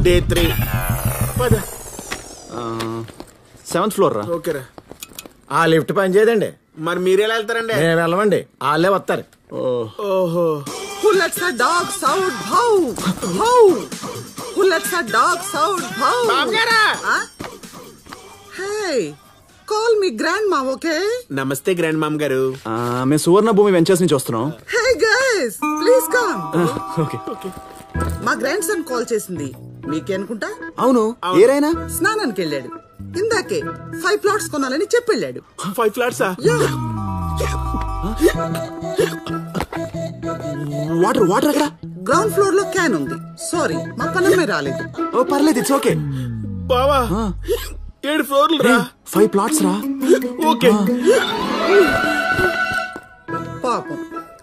Day 3 7th floor రా. ఓకేరా. ఆ లిఫ్ట్ పని చేయదండి. మరి మీరు ఎలా వెళ్తారండి? మేము వెళ్ళమండి, వాళ్ళే వస్తారు. ఓహో. Who lets the dogs out? How? How? Who lets the dogs out? How? బామ్గారా. Hey, call me grandma, okay? నమస్తే గ్రాండ్ మామ్ గారు. మేము సువర్ణ భూమి వెంచర్స్ నుంచి వస్తున్నాం. Hey guys, please come. Okay. మా గ్రాండ్ సన్ కాల్ చేసింది మీకే అనుకుంటా. అవును, ఏరైనా స్నానానికి వెళ్ళాడు. ఇందాకే 5 plots కొనాలని చెప్పెళ్ళాడు. 5 ఫ్లాట్సా? వాటర్ అక్కడ గ్రౌండ్ ఫ్లోర్ లో క్యాన్ ఉంది. సారీ, మా పనమ్మే రాలేదు. ఓ పర్లేదు, ఇట్స్ ఓకే. బావా 7 ఫ్లోర్లు రా. 5 plots రా. ఓకే. పాపం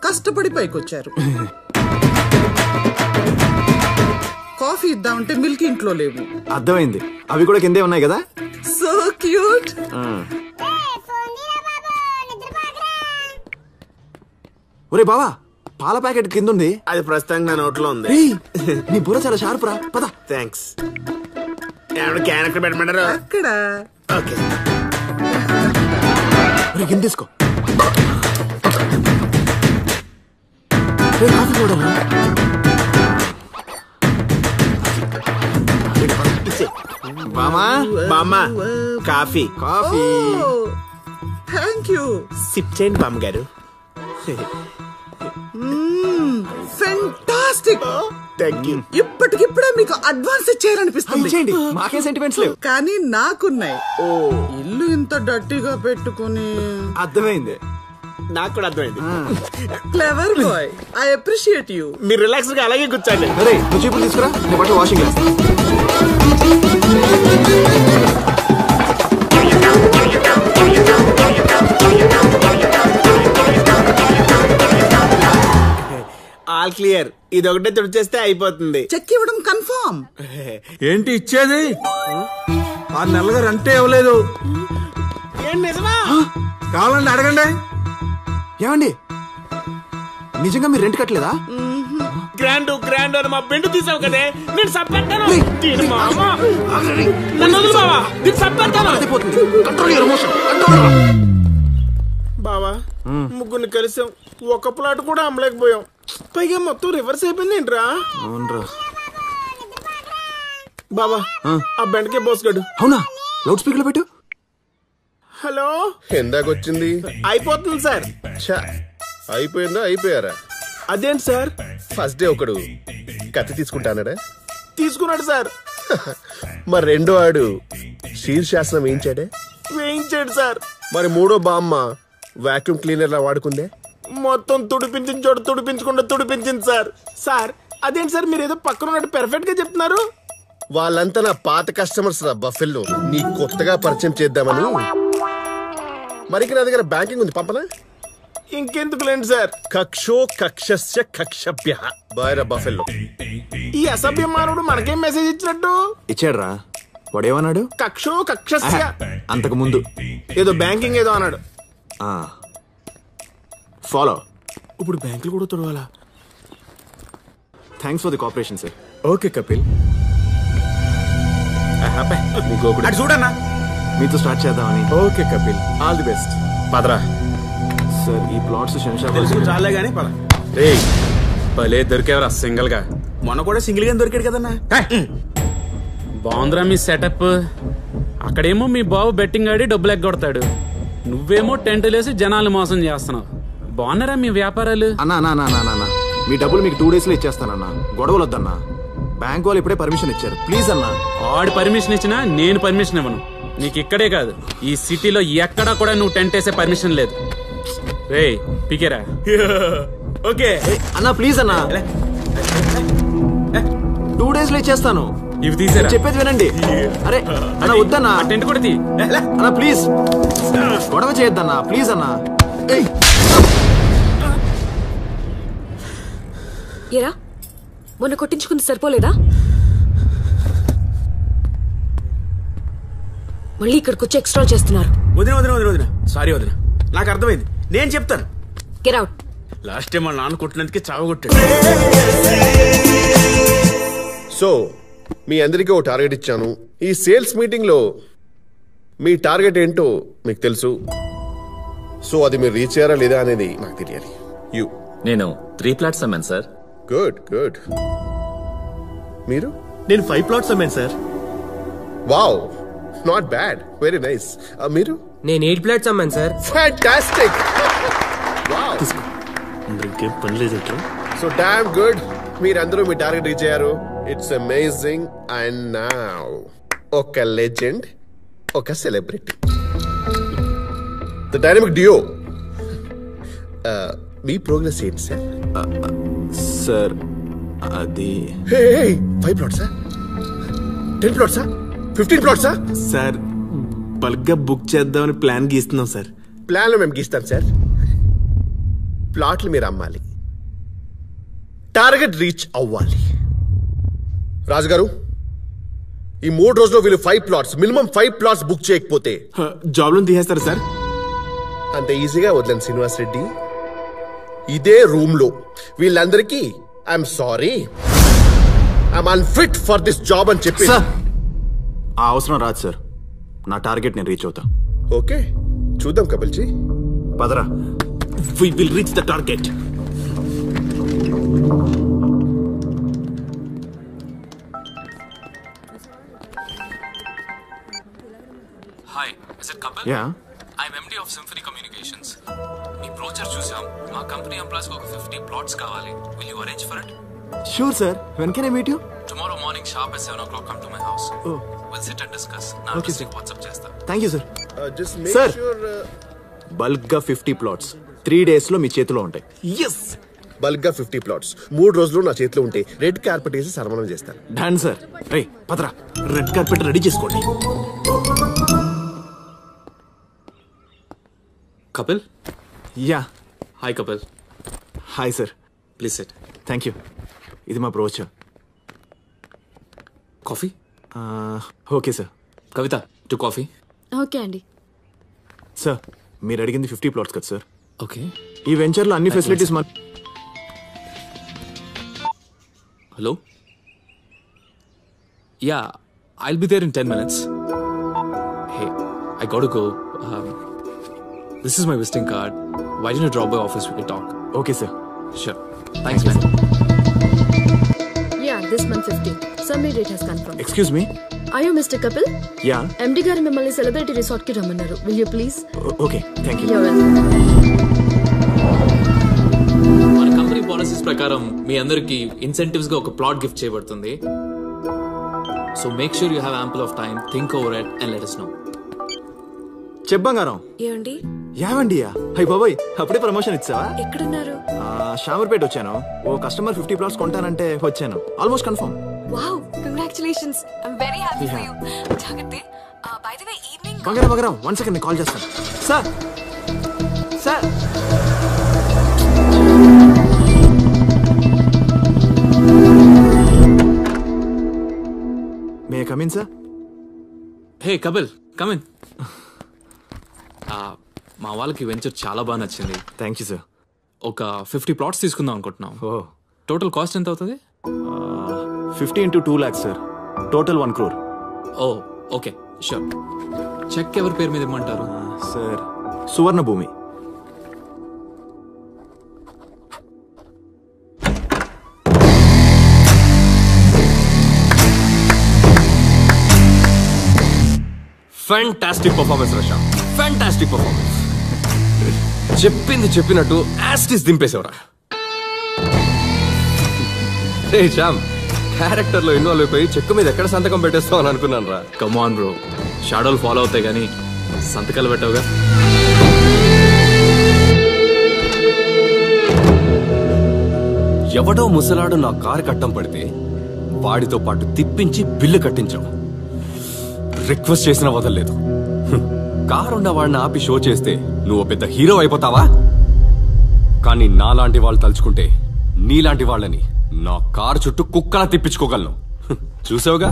కష్టపడి పైకొచ్చారు. కాఫీ ఇద్దామంటే మిల్క్ ఇంట్లో లేవు. అర్థమైంది, అవి కూడా కిందే ఉన్నాయి కదా. So cute. ఒరే బావా, పాల ప్యాకెట్ కింద ఉంది. అది ప్రస్తుతానికి నా నోట్లో ఉంది. నీ బుర్ర చాలా షార్ప్ రా. పద. థ్యాంక్స్. క్యాన్ ఎక్కడ పెట్టమంటారు? అక్కడ. ఓకే. కింద తీసుకో. కాఫీ కూడా బామ్మా కాఫీ. Thank you. సిప్ చేయండి బామ్మ గారు. ఫెంటాస్టిక్. Thank you. ఇప్పటికిప్పుడే మీకు అడ్వాన్స్ ఇచ్చేయాలనిపిస్తుంది. మాకేం సెంటిమెంట్స్ లేవు, కానీ నాకున్నాయి. ఇల్లు ఇంత డర్టీగా పెట్టుకుని. అర్థమైంది, నాకు కూడా అర్థమైంది. Clever boy, I appreciate you. మీరు రిలాక్స్ గా అలాగే కూర్చోండి. అరే నువ్వు చీపులు తీసుకురా, నేను బట్టలు వాషింగ్ చేస్తాను. All clear. ఇది ఒకటే తుడిచేస్తే అయిపోతుంది. చెక్ ఇవ్వడం కన్ఫర్మ్. ఏంటి ఇచ్చేది? 6 నెలలుగా రెంటే ఇవ్వలేదు. ఏం నిజమా? కావాలండి అడగండి. ఏమండి, నిజంగా మీరు రెంట్ కట్టలేదా? గ్రాండ్ అని మా బెండు తీసావు కదే, నేను సప్పేస్తాను. బావా ముగ్గురిని కలిసాం, ఒక ప్లాట్ కూడా అమ్మలేకపోయాం. పైగా మొత్తం రివర్స్ అయిపోయింది ఏంట్రా? అవునరా బాబా, ఆ బెండకే బోసుగాడు. అవునా? లౌడ్ స్పీకర్ లో పెట్టు. హలో, ఎందాకొచ్చింది? అయిపోతుంది సార్. అయిపోయిందా? అయిపోయారా? అదేంటి సార్? ఫస్ట్ డే ఒకడు కత్తి తీసుకుంటానడా? తీసుకున్నాడు సార్. మరి రెండో ఆడు శీర్షాసనం వేయించాడే? వేయించాడు సార్. మరి మూడో బామ్మ వాక్యూమ్ క్లీనర్ లా వాడుకుందే? మొత్తం తుడిపించిన చోట తుడిపించకుండా తుడిపించింది సార్. సార్ అదేంటి సార్, మీరు ఏదో పక్కన ఉన్నట్టు పెర్ఫెక్ట్ గా చెప్తున్నారు. వాళ్ళంతా నా పాత కస్టమర్స్ రా బఫెల్లో, నీ కొత్తగా పరిచయం చేద్దామని. మరికి నా దగ్గర బ్యాంకింగ్ ఉంది, పంపనా? ఇంకెందుకులేండి సార్. కక్షో కక్షస్య కక్షభ్య బాయ్ రా బఫెల్లో. ఈ అసభ్య మానవుడు మనకేం మెసేజ్ ఇచ్చినట్టు? ఇచ్చాడు రా. వాడేమన్నాడు? కక్షో కక్షస్య. అంతకు ముందు ఏదో బ్యాంకింగ్ ఏదో అన్నాడు. ఫాలో. ఇప్పుడు బ్యాంకులు కూడా తుడవాలా? Thanks for the cooperation sir. Okay Kapil, అటు చూడన్నా. మీతో స్టార్ట్ చేద్దామని. Okay Kapil, all the best. పదరా సార్, ఈ ప్లాట్స్ చాలే గానీ పద. భలే దొరికేవరా సింగిల్ గా. మొన్న కూడా సింగిల్ గా దొరికాడు కదన్నా. బాగుందిరా మీ సెటప్. అక్కడేమో మీ బాబు బెట్టింగ్ ఆడి డబ్బులు ఎగ్గొడతాడు, నువ్వేమో టెంట్ లేసి జనాలు మోసం చేస్తున్నావు. బాగున్నారా మీ వ్యాపారాలు? అన్నా, మీ డబ్బులు మీకు 2 days లో ఇచ్చేస్తానన్నా. గొడవలు వద్దన్నా. బ్యాంక్ వాళ్ళు ఇప్పుడే పర్మిషన్ ఇచ్చారు, ప్లీజ్ అన్నా. ఆడు పర్మిషన్ ఇచ్చినా నేను పర్మిషన్ ఇవ్వను. నీకు ఇక్కడే కాదు, ఈ సిటీలో ఎక్కడా కూడా నువ్వు టెంట్ వేసే పర్మిషన్ లేదు. రే పికేరా. ఓకే అన్నా, ప్లీజ్ అన్నా. 2 days లో ఇచ్చేస్తాను. ఇవి తీసేరా, చెప్పేది వినండి. అరే అన్నా, వద్దన్నా. టెంట్ కూడా తీ అన్నా, ప్లీజ్. గొడవ చేయొద్దన్నా, ప్లీజ్ అన్నా. ఏరా, మొన్న కొట్టించుకుంది సరిపోలేదా? మళ్ళీ ఇక్కడికి వచ్చి ఎక్స్ట్రా చేస్తున్నారు. వదిన సారీ వదిన, నాకు అర్థమైంది. నేను చెప్తాను. Get out. లాస్ట్ టైం వాళ్ళ నాన్న కొట్టినందుకే చావగొట్టాడు. సో మీ అందరికీ ఓ టార్గెట్ ఇచ్చాను. ఈ సేల్స్ మీటింగ్ లో మీ టార్గెట్ ఏంటో మీకు తెలుసు. సో అది మీరు రీచ్ అయ్యారా లేదా అనేది నాకు తెలియాలి. యూ. నేను 3 ప్లాట్స్ అమ్మాను సార్. Good good. మీరు? నేను 5 ప్లాట్స్ అమ్మాను sir. Wow, not bad, very nice. మీరు? నేను 8 ప్లాట్స్ అమ్మాను సార్. ఫ్యాంటాస్టిక్. వావ్. ఇంకేం పని లేదు. So damn good. మీరందరూ మీ టార్గెట్ రీచ్ అయ్యారు. It's amazing. అండ్ నౌ ఒక లెజెండ్, ఒక సెలబ్రిటీ, ద డైనమిక్ డియో. మీ ప్రోగ్రెస్ ఏంటి సార్? సార్ అది 5 ప్లాట్సా, 10 ప్లాట్సా, 15 ప్లాట్సా? సార్ బల్క్ గా బుక్ చేద్దామని ప్లాన్ గీస్తున్నాం సార్. ప్లాన్లు మేము గీస్తాం సార్. ప్లాట్లు మీరు అమ్మాలి, టార్గెట్ రీచ్ అవ్వాలి. రాజుగారు, ఈ 3 రోజుల్లో వీళ్ళు 5 ప్లాట్స్, మినిమం 5 ప్లాట్స్ బుక్ చేయకపోతే జాబ్ లో తీసేస్తారు సార్. అంత ఈజీగా వదలండి శ్రీనివాస్ రెడ్డి. ఇదే రూమ్ లో వీళ్ళందరికీ I'm sorry, I'm unfit for this job అని చెప్పి. ఆ అవసరం రాదు సార్. నా టార్గెట్ నేను రీచ్ అవుతా. ఓకే, చూద్దాం Kapil G. Padara. We will reach the target. Hi, is it Kapil? Yeah. I'm MD of symphony communications. Me brochure చూసాం. మా కంపెనీ ఎంప్లాయీస్ ఒక 50 ప్లాట్స్ కావాలి. Will you arrange for it? Sure sir. When can I meet you? Tomorrow morning sharp at 7 o'clock come to my house. We'll sit and discuss. నా address నీకు WhatsApp చేస్తా. Thank you sir. Just make Sir. sure, bulk గా 50 plots 3 days లో మీ చేతిలో ఉంటాయి. Yes. Bulk గా 50 plots 3 రోజులు నా చేతిలో ఉంటే రెడ్ కార్పెట్ వేసి సన్మానం చేస్తాను. Done sir. రే పదరా. రెడ్ కార్పెట్ రెడీ చేసుకోండి. Kapil? Yeah. Hi Kapil. Hi sir. Please sit. Thank you. ఇది మా brochure. Coffee? Okay sir. Kavitha, 2 coffee. Okay అండి. సార్, మీరు అడిగింది 50 ప్లాట్స్ కదా సార్. ఓకే. ఈ వెంచర్లో అన్ని ఫెసిలిటీస్ మన. Hello? Yeah, I'll be there in 10 minutes. Hey, I gotta go. This is my visiting card. Why don't you drop by office? We can talk. Okay sir. Sure. Thanks, man. Yeah, this month 15th. Summary date has confirmed. Excuse me. Are you Mr. Kapil? Yeah. MD గారు మిమ్మల్ని celebrity resort కి రమ్మన్నారు. Will you please? Okay, thank you. You're welcome. మన company policies ప్రకారం మీ అందరికి incentives గా ఒక plot gift చేయబడుతుంది. So make sure you have ample of time, think over it and let us know. చెప్పంగారం. ఏమండి? యావండియా? హై బాబాయ్, అప్పుడే ప్రమోషన్ ఇచ్చావా? ఎక్కడున్నారు? షామర్పేట వచ్చాను. ఓ కస్టమర్ 50 ప్లాట్స్ కొంటానంటే వచ్చాను. Almost confirm. Wow, congratulations. I am very happy for you. జాగ్రత్త. బై ది వే, ఈవినింగ్ మగరం 1 సెకండ్, నేను కాల్ చేస్తాను. Sir sir. May I come in sir? Hey Kapil, come in. మా వాళ్ళకి వెంచర్ చాలా బాగా నచ్చింది. Thank you sir. ఒక 50 ప్లాట్స్ తీసుకుందాం అనుకుంటున్నాం. టోటల్ కాస్ట్ ఎంత అవుతుంది? 50 into 2 lakhs sir. Total 1 crore. ఓ ఓకే, షూర్. చెక్ ఎవరి పేరు మీద ఇమ్మంటారు? సార్, సువర్ణ భూమి. Fantastic performance Rasha, fantastic performance. చెప్పింది చెప్పినట్టు యాస్టిస్ దింపేసేవరా. రే శ్యామ్, క్యారెక్టర్ లో ఇన్వాల్వ్ అయిపోయి చెక్కు మీద ఎక్కడ సంతకం పెట్టేస్తావు అని అనుకున్నాను రా. కమాన్ బ్రో, షాడోలు ఫాలో అవుతాయి కానీ సంతకాలు పెట్టావుగా. ఎవడో ముసలాడు నా కారు కట్టం పడితే వాడితో పాటు తిప్పించి బిల్లు కట్టించావు. రిక్వెస్ట్ చేసినా వదలలేదు. కారున్న వాడిని ఆపి షో చేస్తే నువ్వు పెద్ద హీరో అయిపోతావా? కానీ నాలాంటి వాళ్ళు తలుచుకుంటే నీలాంటి వాళ్ళని నా కారు చుట్టూ కుక్కలా తిప్పించుకోగలను. చూసావుగా.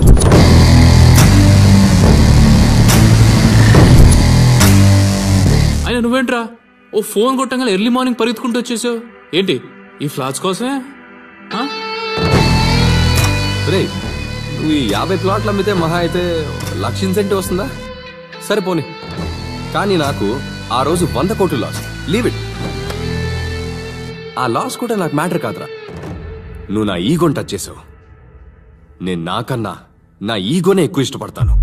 అయినా నువ్వేంట్రా ఓ ఫోన్ కొట్టంగా ఎర్లీ మార్నింగ్ పరిగెత్తుకుంటూ వచ్చేసావు ఏంటి? ఈ ఫ్లాట్స్ కోసమే? రే, నువ్వు ఈ 50 ప్లాట్లు అమ్మితే మహా అయితే 1,00,000 ఇన్సెంటివ్ వస్తుందా? సరే పోనీ. కానీ నాకు ఆ రోజు 100 కోట్లు లాస్. Leave it. ఆ లాస్ కూడా నాకు మ్యాటర్ కాదురా. నువ్వు నా ఈగోని టచ్ చేసావు. నేను నాకన్నా నా ఈగోనే ఎక్కువ ఇష్టపడతాను.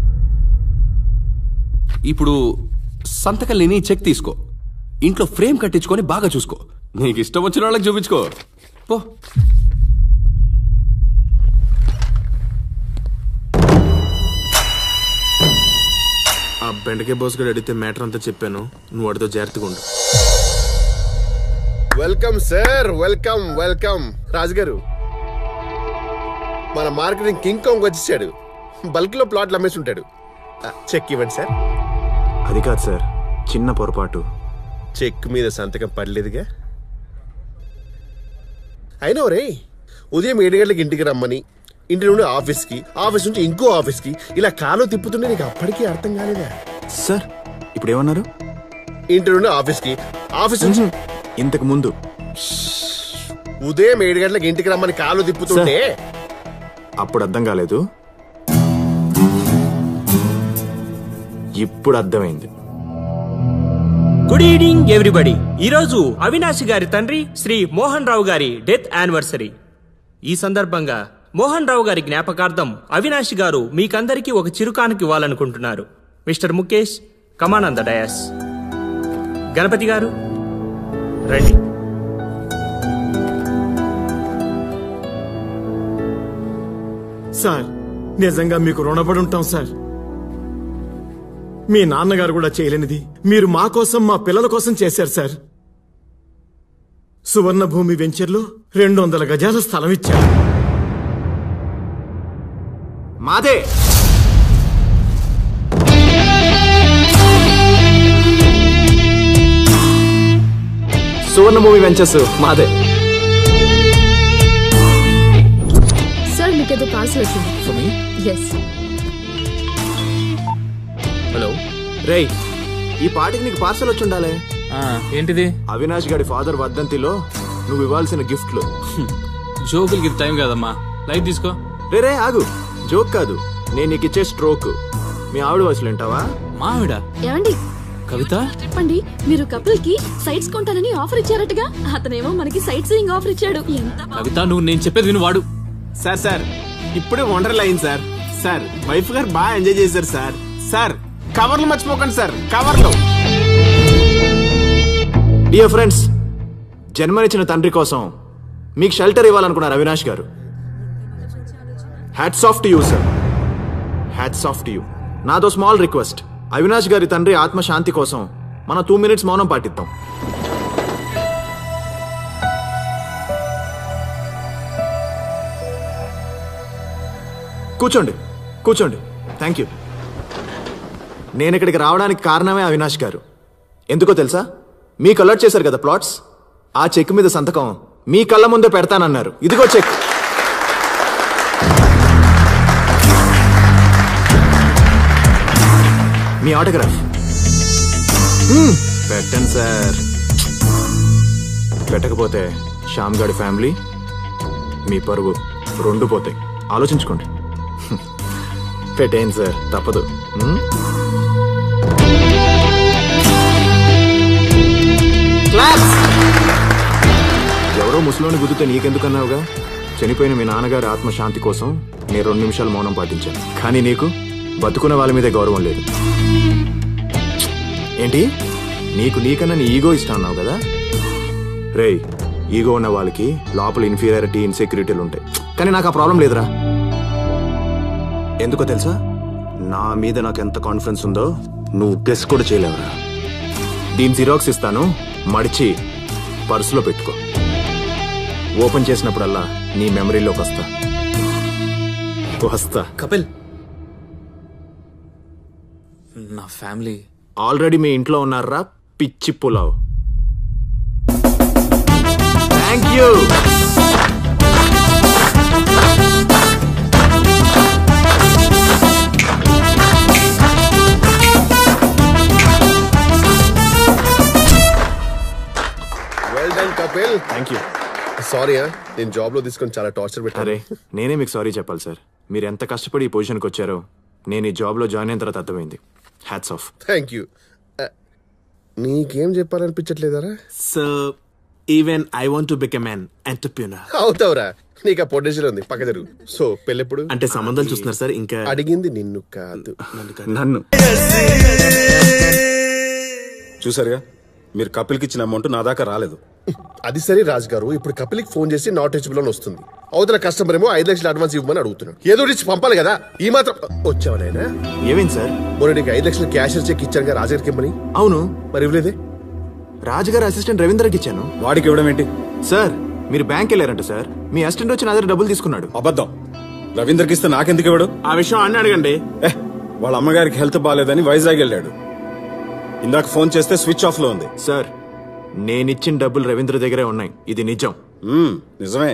ఇప్పుడు సంతకం లేని చెక్ తీసుకో, ఇంట్లో ఫ్రేమ్ కట్టించుకొని బాగా చూసుకో. నీకు ఇష్టం వచ్చిన వాళ్ళకి చూపించుకో పో. ఆ బెండకే బాస్ గడు అడిగితే మ్యాటర్ అంతా చెప్పాను. నువ్వు వాడితో జాగ్రత్తగా ఉండు. Welcome sir, welcome welcome. రాజుగారు, మన మార్కెటింగ్ కింగ్ కాంగ్ వచ్చేసాడు. బల్క్ లో ప్లాట్లు అమ్మేసి ఉంటాడు. చెక్ ఇవ్వండి సార్. అది కాదు సార్, చిన్న పొరపాటు. చెక్ మీద సంతకం పడలేదుగా. అయినా రే, ఉదయం 7 గంటలకు ఇంటికి రమ్మని, ఇంటి నుండి ఆఫీస్కి, ఆఫీస్ నుంచి ఇంకో ఆఫీస్కి ఇలా కాలు తిప్పుతుంటే నీకు అప్పటికీ అర్థం కాలేదా? సార్ ఇప్పుడు ఏమన్నారు? ఇంటి నుండి ఆఫీస్కి, ఆఫీస్ నుంచి ఇంతకు ముందు ఉదయం 7 గంటలకు ఇంటికి రమ్మని కాలు తిప్పుతుంటే అప్పుడు అర్థం కాలేదు, ఇప్పుడు అర్థమైంది. Good evening everybody. ఈరోజు అవినాష్ గారి తండ్రి శ్రీ మోహన్ రావు గారి డెత్ యానివర్సరీ. ఈ సందర్భంగా మోహన్ రావు గారి జ్ఞాపకార్థం అవినాష్ గారు మీకందరికీ ఒక చిరుకానుక ఇవ్వాలనుకుంటున్నారు. Mister Mukesh, come on on the dais. Ganapathi గారు రండి. సార్, నిజంగా మీకు రుణపడి ఉంటాం సార్. మీ నాన్నగారు కూడా చేయలేనిది మీరు మా కోసం, మా పిల్లల కోసం చేశారు సార్. సువర్ణ భూమి వెంచర్లో 200 గజాల స్థలం ఇచ్చారు. మాదే. సువర్ణ భూమి వెంచర్స్ మాదే. సార్ మీకు ఏదో పార్సల్ వచ్చింది. ఎస్. హలో రేయ్, ఈ పాటికి నీకు పార్సల్ వచ్చి ఉండాలి. ఏంటిది? అవినాష్ గారి ఫాదర్ వర్ధంతిలో నువ్వు ఇవ్వాల్సిన గిఫ్ట్లు. జోకులకి టైం కాదమ్మా, లైట్ తీసుకో. రే ఆగు, జోక్ కాదు, నేను నీకు ఇచ్చే స్ట్రోక్. మీ ఆవిడ వయసులు వింటావా? మా ఆవిడ? ఏమండి కవిత, చెప్పండి. మీరు కపుల్ కి సైట్స్ కొంటానని ఆఫర్ ఇచ్చారటగా. అతనేమో మనకి సైట్ సీయింగ్ ఆఫర్ ఇచ్చాడు. కవిత, నువ్వు నేను చెప్పేది విను. వాడు సార్ సార్ ఇప్పుడే వండర్లా అయింది సార్. సార్ వైఫ్ గారు బాగా ఎంజాయ్ చేశారు సార్. సార్ కవర్లు మర్చిపోకండి సార్, కవర్లు. డియర్ ఫ్రెండ్స్, జన్మనిచ్చిన తండ్రి కోసం మీకు షెల్టర్ ఇవ్వాలనుకున్నారు అవినాష్ గారు. Hats off to you sir, hats off to you. నాదో స్మాల్ రిక్వెస్ట్. అవినాష్ గారి తండ్రి ఆత్మశాంతి కోసం మనం 2 minutes మౌనం పాటిద్దాం. కూర్చోండి, కూర్చోండి. Thank you. నేను ఇక్కడికి రావడానికి కారణమే అవినాష్ గారు. ఎందుకో తెలుసా? మీకు అలర్ట్ చేశారు కదా ప్లాట్స్, ఆ చెక్ మీద సంతకం మీ కళ్ళ ముందే పెడతానన్నారు. ఇదిగో చెక్. మీ ఆటోగ్రాఫ్ పెట్టండి సార్. పెట్టకపోతే శ్యామ్ గారి ఫ్యామిలీ, మీ పరువు 2 పోతాయి. ఆలోచించుకోండి. పెట్టేయండి సార్, తప్పదు. ఎవరో ముసలోని గుద్దితే నీకెందుకన్నావుగా? చనిపోయిన మీ నాన్నగారి ఆత్మశాంతి కోసం నేను 2 నిమిషాలు మౌనం పాటించాను. కానీ నీకు బతుకున్న వాళ్ళ మీదే గౌరవం లేదు. ఏంటి? నీకు నీకన్నా నీ ఈగో ఇష్టం అన్నావు కదా? రేయ్, ఈగో ఉన్న వాళ్ళకి లోపల ఇన్ఫీరియారిటీ, ఇన్సెక్యూరిటీలు ఉంటాయి. కానీ నాకు ఆ ప్రాబ్లం లేదురా. ఎందుకో తెలుసా? నా మీద నాకు ఎంత కాన్ఫిడెన్స్ ఉందో నువ్వు గెస్ కూడా చేయలేవురా. దీని జిరాక్స్ ఇస్తాను, మడిచి పర్సులో పెట్టుకో. ఓపెన్ చేసినప్పుడల్లా నీ మెమరీలోకి వస్తా. కపిల్, నా ఫ్యామిలీ ఆల్రెడీ మీ ఇంట్లో ఉన్నారా పిచ్చి pulao. Thank you. Well done Kapil. Thank you. Sorry నేను జాబ్ లో తీసుకొని చాలా టార్చర్ పెట్టాను. అరే నేనే మీకు సారీ చెప్పాలి సార్. మీరు ఎంత కష్టపడి ఈ పొజిషన్కి వచ్చారో నేను ఈ జాబ్లో జాయిన్ అయిన తర్వాత అర్థమైంది. Hats off. Thank you. నీకేం చెప్పాలనిపించట్లేదారా? So even I want to become an entrepreneur. అవుతావురా, నీకు ఆ పొటెన్షియల్ ఉంది. పక్క జరుగు. సో పెళ్ళెప్పుడు? అంటే సంబంధాలు చూస్తున్నారు సార్. ఇంకా అడిగింది నిన్ను కాదు, నన్ను. చూసారుగా, మీరు కపిల్కి ఇచ్చిన అమౌంట్ నా దాకా రాలేదు. అది సరే రాజు గారు, ఇప్పుడు కపిల్కి ఫోన్ చేసి నాట్ రీచబుల్ అని వస్తుంది. అవతల కస్టమర్ ఏమో 5 లక్షలు అడ్వాన్స్ ఇవ్వమని అడుగుతున్నాడు. ఏదో ఇచ్చి పంపాలి కదా. ఈ మాత్రం వచ్చావనైనా? ఏమైంది సార్? మొన్న నీకు 5 లక్షలు క్యాషియర్ చెక్ ఇచ్చాను రాజుగారికి ఇమ్మని. అవును, మరి ఇవ్వలేదే? రాజుగారు అసిస్టెంట్ రవీంద్రకి ఇచ్చాను. వాడికి ఇవ్వడం ఏంటి సార్? మీరు బ్యాంక్ వెళ్ళారంట సార్. మీ అసిస్టెంట్ వచ్చి నా దగ్గర డబ్బులు తీసుకున్నాడు. అబద్ధం. రవీంద్రకి ఇస్తే నాకెందుకు ఇవ్వడు? ఆ విషయం అన్నీ అడగండి. వాళ్ళ అమ్మగారికి హెల్త్ బాగాలేదని వైజాగ్ వెళ్ళాడు. ఇందాక ఫోన్ చేస్తే స్విచ్ ఆఫ్ లో ఉంది. సార్ నేనిచ్చిన డబ్బులు రవీంద్ర దగ్గరే ఉన్నాయి. ఇది నిజం. నిజమే.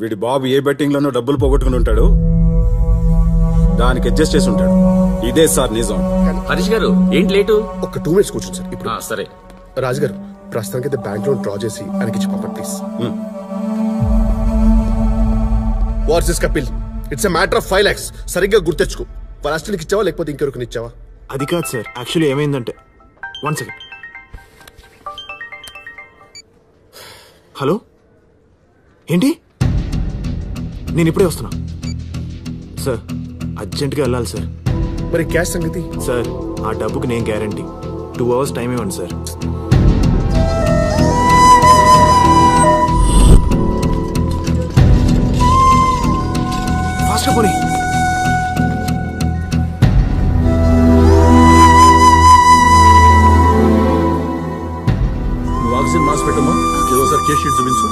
వీడి బాబు ఏ బెట్టింగ్ లోనో డబ్బులు పోగొట్టుకుని ఉంటాడు, దానికి అడ్జస్ట్ చేసి ఉంటాడు. ఇదే సార్ నిజం. హరీష్ గారు ఏంటి లేటు? ఒక 2 minutes కూర్చోండి సార్. ఇప్పుడు సరే రాజు గారు, ప్రస్తుతానికి బ్యాంక్ లోన్ డ్రా చేసి ఆయనకి ఇచ్చి పంపండి please. What's this Kapil? It's a matter of 5 lakhs. సరిగ్గా గుర్తెచ్చుకో. ఫలాస్ట్కి ఇచ్చావా లేకపోతే ఇంకెవరికి ఇచ్చావా? అది కాదు సార్. యాక్చువల్లీ ఏమైందంటే, 1 second. హలో, ఏంటి? నేను ఇప్పుడే వస్తున్నా సార్. అర్జెంట్గా వెళ్ళాలి సార్. మరి క్యాష్ సంగతి? సార్ ఆ డబ్బుకి నేను గ్యారంటీ. 2 hours టైం ఇవ్వండి సార్. ఫాస్ట్గా పోనీ. నువ్వు ఆక్సిజన్ మాస్క్ పెట్టమ్మా. ఏదోసారి కేస్ షీట్ చూపించు.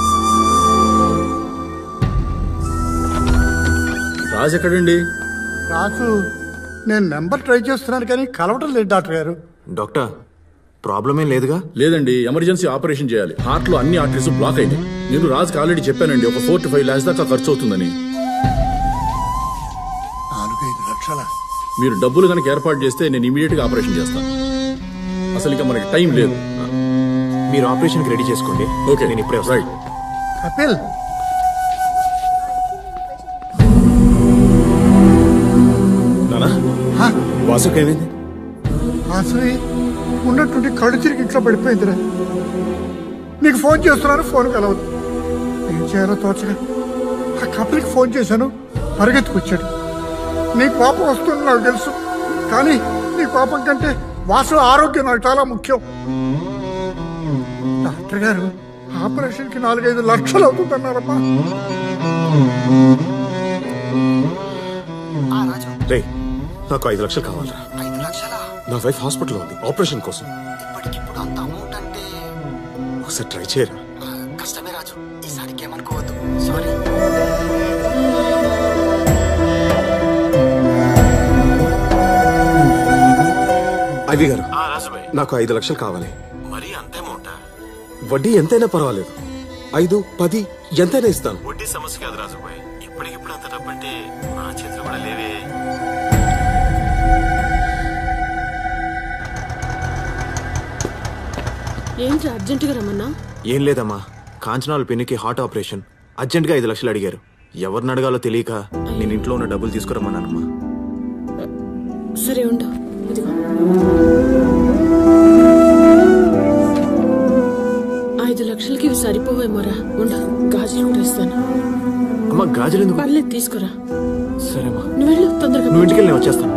రాజు ఎక్కడండి? రాజు, నేను నెంబర్ ట్రై చేస్తున్నాను కానీ కలవటం లేదు డాక్టర్ గారు. డాక్టర్, ప్రాబ్లం ఏం లేదుగా? లేదండి, ఎమర్జెన్సీ ఆపరేషన్ చేయాలి. హార్ట్ లో అన్ని ఆర్టరీస్ బ్లాక్ అయింది. నేను రాజుకి ఆల్రెడీ చెప్పానండి, ఒక 4 to 5 lakhs దాకా ఖర్చు అవుతుందని. 4-5 లక్షల? మీరు డబ్బులు కనుక ఏర్పాటు చేస్తే నేను ఇమీడియట్ గా ఆపరేషన్ చేస్తాను. అసలు ఇక మనకి టైం లేదు. మీరు ఆపరేషన్ రెడీ చేసుకోండి. ఓకే, నేను ఇప్పుడే వస్తాను. రైట్. కపిల్, వాసుకేమైంది? అసలు ఉన్నట్టుండి కళ్ళు తిరిగి ఇంట్లో పడిపోయిందిరా. నీకు ఫోన్ చేస్తున్నాను, ఫోన్ కలవదు. ఏం చేయాలో తోచగా ఆ కపిల్కి ఫోన్ చేశాను, పరిగెత్తుకొచ్చాడు. నీ కోపం వస్తుంది నాకు తెలుసు, కానీ నీ కోపం కంటే వాసు ఆరోగ్యం నాకు చాలా ముఖ్యం. డాక్టర్ గారు ఆపరేషన్కి 4-5 లక్షలు అవుతుందన్నారమ్మా. రే, నాకు 5 లక్షలు కావాలరా. నా వైఫ్ హాస్పిటల్లో ఉంది ఆపరేషన్ కోసం. ఇప్పటికిప్పుడు అంత అమౌంట్ అంటే ఒకసారి ట్రై చేయరా. కష్టమే రాజు, ఈసారికి ఏమనుకోవద్దు. సారీ. ఐవి గారు, నాకు 5 లక్షలు కావాలి. మరి అంత అమౌంటా? వడ్డీ ఎంతైనా పర్వాలేదు. 5, 10 ఎంతైనా ఇస్తాను. వడ్డీ సమస్య కాదు రాజుబాయ్. ఇప్పటికిప్పుడు అంత డబ్బు అంటే నా చేతులు కూడా లేవే. ఏంటి అర్జెంటుగా రమ్మన్నా? ఏం లేదమ్మా, కాంచనాల పిన్నికి హార్ట్ ఆపరేషన్. అర్జెంట్గా 5 లక్షలు అడిగారు. ఎవరిని అడగాలో తెలియక నేను ఇంట్లో ఉన్న డబ్బులు తీసుకురమ్మన్నానమ్మా. సరే ఉండు, ఇదిగో 5 లక్షలకి ఇవి సరిపోవేమోరా. ఉండు, గాజులు కూడా ఇస్తాను. అమ్మా గాజులు ఎందుకు? పర్లేదు, తీసుకురా. సరేమ్మా, నువ్వు వెళ్ళు తొందరగా. నువ్వు ఇంటికి వెళ్ళి వచ్చేస్తాను.